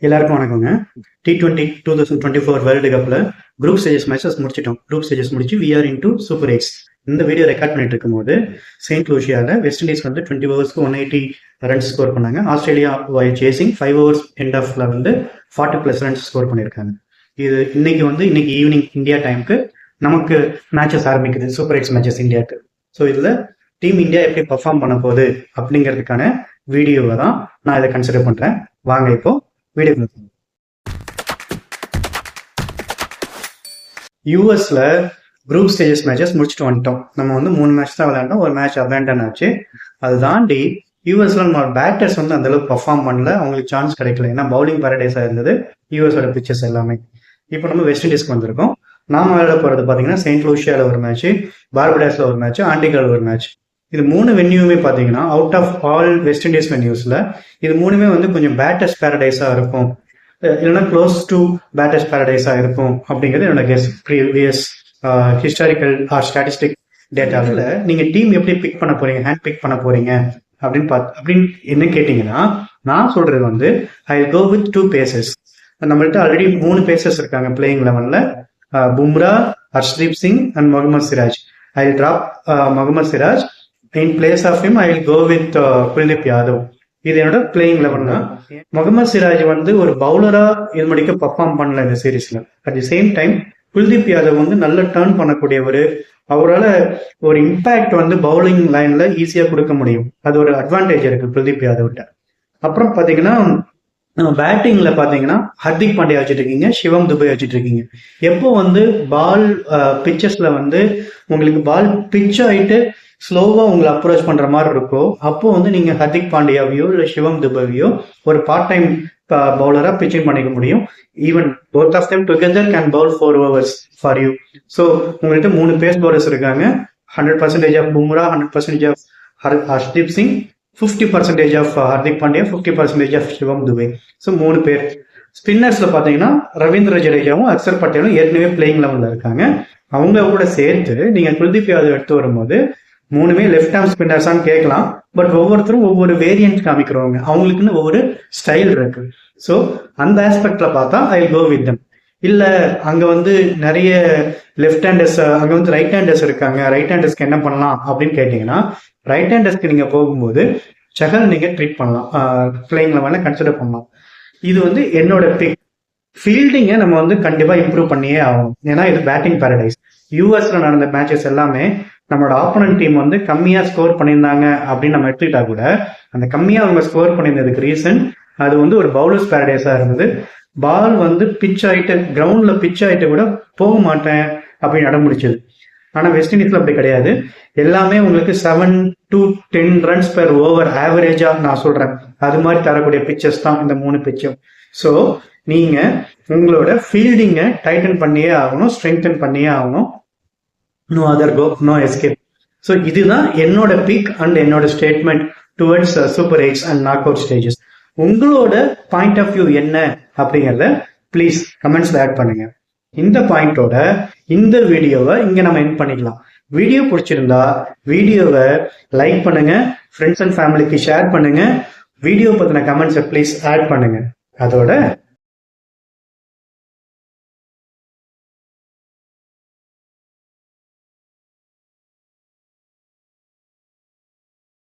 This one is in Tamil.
எல்லாருக்கும் வணக்கங்க. T20 2024 வேர்ல்டு கப்ல குரூப் ஸ்டேஜஸ் மேட்சஸ் முடிச்சிட்டோம். குரூப் ஸ்டேஜஸ் முடிச்சு we are into super eights. இந்த வீடியோ ரெக்கார்ட் பண்ணிட்டு இருக்கும்போது செயின்ட் லூசியாவில் வெஸ்ட் இண்டீஸ் வந்து 20 ஓவர்ஸ்க்கு 180 ரன்ஸ் ஸ்கோர் பண்ணாங்க. ஆஸ்திரேலியா சேசிங் 5 ஓவர்ஸ் எண்ட் ஆஃப்ல வந்து 40+ ரன்ஸ் ஸ்கோர் பண்ணியிருக்காங்க. இது இன்னைக்கு ஈவினிங் இந்தியா டைமுக்கு நமக்கு மேட்சஸ் ஆரம்பிக்குது, சூப்பர் எயிட்ஸ் மேட்சஸ் இந்தியாவுக்கு. ஸோ இதில் டீம் இந்தியா எப்படி பர்ஃபார்ம் பண்ண போகுது அப்படிங்கிறதுக்கான வீடியோவை தான் நான் இதை கன்சிடர் பண்ணுறேன். வாங்க இப்போ வீடியோ. யூஎஸ்ல குரூப் ஸ்டேஜஸ் மேட்சஸ் முடிச்சுட்டு வந்துட்டோம். நம்ம வந்து 3 மேட்ச் தான் விளையாண்டோம், ஒரு மேட்ச் அபேண்டன் ஆச்சு. அது தாண்டி யூஎஸ்ல நம்ம பேட்டர்ஸ் வந்து அந்த அளவுக்கு பர்ஃபார்ம் பண்ணல, அவங்களுக்கு சான்ஸ் கிடைக்கல. ஏன்னா பவுலிங் பாரடைஸா இருந்தது யூஎஸோட பிச்சஸ் எல்லாமே. இப்போ நம்ம வெஸ்ட் இண்டீஸ்க்கு வந்திருக்கோம். நாம விளையாட போறது பாத்தீங்கன்னா செயின்ட் லூசியால ஒரு மேட்ச், பார்படாஸ்ல ஒரு மேட்ச், ஆன்டிகால ஒரு மேட்ச். இது 3 வென்யூமே பாத்தீங்கன்னா out of all West Indies வென்யூஸ்ல இது 3மே வந்து கொஞ்சம் பேட்டர்ஸ் பாரடைஸா இருக்கும், இல்லைன்னா க்ளோஸ் டு பேட்டர்ஸ் பாரடைஸா இருக்கும் அப்படிங்கிறது என்னோட guess. Previous historical or statistic டேட்டாவில் நீங்க டீம் எப்படி பிக் பண்ண போறீங்க, ஹேண்ட் பிக் பண்ண போறீங்க அப்படின்னு என்ன கேட்டீங்கன்னா, நான் சொல்றது வந்து ஐ கோ வித் 2 பேசஸ். நம்மள்ட்ட ஆல்ரெடி 3 பேசஸ் இருக்காங்க பிளேயிங் லெவன்ல, Bumrah, Harshdeep Singh and Mohammed Siraj. I drop Mohammed Siraj. In place of him, I will go with Kuldeep Yadav. இது என்னோட பிளேயிங் லெவன் தான். முகமது சிராஜ் வந்து ஒரு பவுலரா இது முடிக்க பர்ஃபார்ம் பண்ணல இந்த சீரீஸ்ல. At the same time Kuldeep Yadav வந்து நல்ல டர்ன் பண்ணக்கூடியவர். அவரால் ஒரு இம்பாக்ட் வந்து பவுலிங் லைன்ல ஈஸியா கொடுக்க முடியும். அது ஒரு அட்வான்டேஜ் இருக்கு குல்தீப் யாதவ்கிட்ட. அப்புறம் பாத்தீங்கன்னா நம்ம பேட்டிங்ல பாத்தீங்கன்னா ஹர்திக் பாண்டியா வச்சுட்டு இருக்கீங்க, சிவம் துபே வச்சுட்டு இருக்கீங்க. எப்போ வந்து பால் பிச்சஸ்ல வந்து உங்களுக்கு பால் பிச் ஆயிட்டு ஸ்லோவா உங்களை அப்ரோச் பண்ற மாதிரி இருக்கோ, அப்போ வந்து நீங்க ஹர்திக் பாண்டியாவையோ இல்ல சிவம் துபேவையோ ஒரு பார்ட் டைம் பவுலரா பிச்சிங் பண்ணிக்க முடியும். Even both of them together can bowl 4 overs for you. So உங்கள்கிட்ட 3 பேஸ் பவுலர்ஸ் இருக்காங்க. 100% of Bumrah, 100% of Harshdeep Singh, 50% of Hardik Pandya, 50% of Shivam Dube. So 3 பேர். ஸ்பின்னர்ஸ்ல பாத்தீங்கன்னா ரவீந்திர ஜடேஜாவும் அக்சர் பட்டேலும் ஏற்கனவே பிளேயிங் லெவல்ல இருக்காங்க. அவங்க கூட சேர்த்து நீங்க குல்தீப் யாதவ் எடுத்து வரும்போது 3மே லெஃப்ட் ஆர்ம் ஸ்பின்னர்ஸான்னு கேட்கலாம். பட் ஒவ்வொருத்தரும் ஒவ்வொரு வேரியன்ட் காமிக்கிறவங்க, அவங்களுக்குன்னு ஒவ்வொரு ஸ்டைல் இருக்கு. ஸோ அந்த ஆஸ்பெக்ட்ல பார்த்தா ஐ கோ வித் தம். இல்ல அங்க வந்து நிறைய லெஃப்ட் ஹேண்டர்ஸ், அங்க வந்து ரைட் ஹேண்டர்ஸ் இருக்காங்க, ரைட் ஹேண்டர்ஸ்க்கு என்ன பண்ணலாம் அப்படின்னு கேட்டீங்கன்னா, ரைட் ஹேண்டர்ஸ்க்கு நீங்க போகும்போது சஹல் நீங்க ட்ரீட் பண்ணலாம், பிளேயிங் லெவல்ல கன்சிடர் பண்ணலாம். இது வந்து என்னோட பிக். ஃபீல்டிங்கை நம்ம வந்து கண்டிப்பா இம்ப்ரூவ் பண்ணியே ஆகணும், ஏன்னா இது பேட்டிங் பாரடைஸ். யூஎஸ்ல நடந்த மேட்சஸ் எல்லாமே நம்மளோட ஆப்போனன்ட் டீம் வந்து கம்மியா ஸ்கோர் பண்ணியிருந்தாங்க அப்படின்னு நம்ம எடுத்துக்கிட்டா கூட, அந்த கம்மியா அவங்க ஸ்கோர் பண்ணியிருந்ததுக்கு ரீசன் அது வந்து ஒரு பவுலர்ஸ் பாரடைஸா இருந்தது. பால் வந்து பிச் ஆயிட்டு, கிரவுண்ட்ல பிச் ஆயிட்டு கூட போக மாட்டேன் அப்படின்னு அடம்பிடிச்சது. ஆனா வெஸ்ட் இண்டீஸ்ல அப்படி கிடையாது. எல்லாமே உங்களுக்கு 7 to 10 runs per over ஆவரேஜா நான் சொல்றேன், அது மாதிரி தரக்கூடிய பிச்சஸ் தான் இந்த 3 பிச்சும். ஸோ நீங்க உங்களோட ஃபீல்டிங்கை டைட்டன் பண்ணியே ஆகணும், ஸ்ட்ரெங்தன் பண்ணியே ஆகணும். No other go, no escape. So இதுதான் என்னோட பிக் அண்ட் என்னோட statement towards super eights and knock out stages. உங்களோட பாயிண்ட் ஆஃப் வியூ என்ன அப்படிங்கறத ப்ளீஸ் கமெண்ட்ஸ்ல ஆட் பண்ணுங்க. இந்த பாயிண்டோட இந்த வீடியோவை இங்க நம்ம எண்ட் பண்ணிக்கலாம். வீடியோ பிடிச்சிருந்தா வீடியோவை லைக் பண்ணுங்க, ஃப்ரெண்ட்ஸ் அண்ட் ஃபேமிலிக்கு ஷேர் பண்ணுங்க, வீடியோ பத்தின கமெண்ட்ஸை ப்ளீஸ் ஆட் பண்ணுங்க. அதோட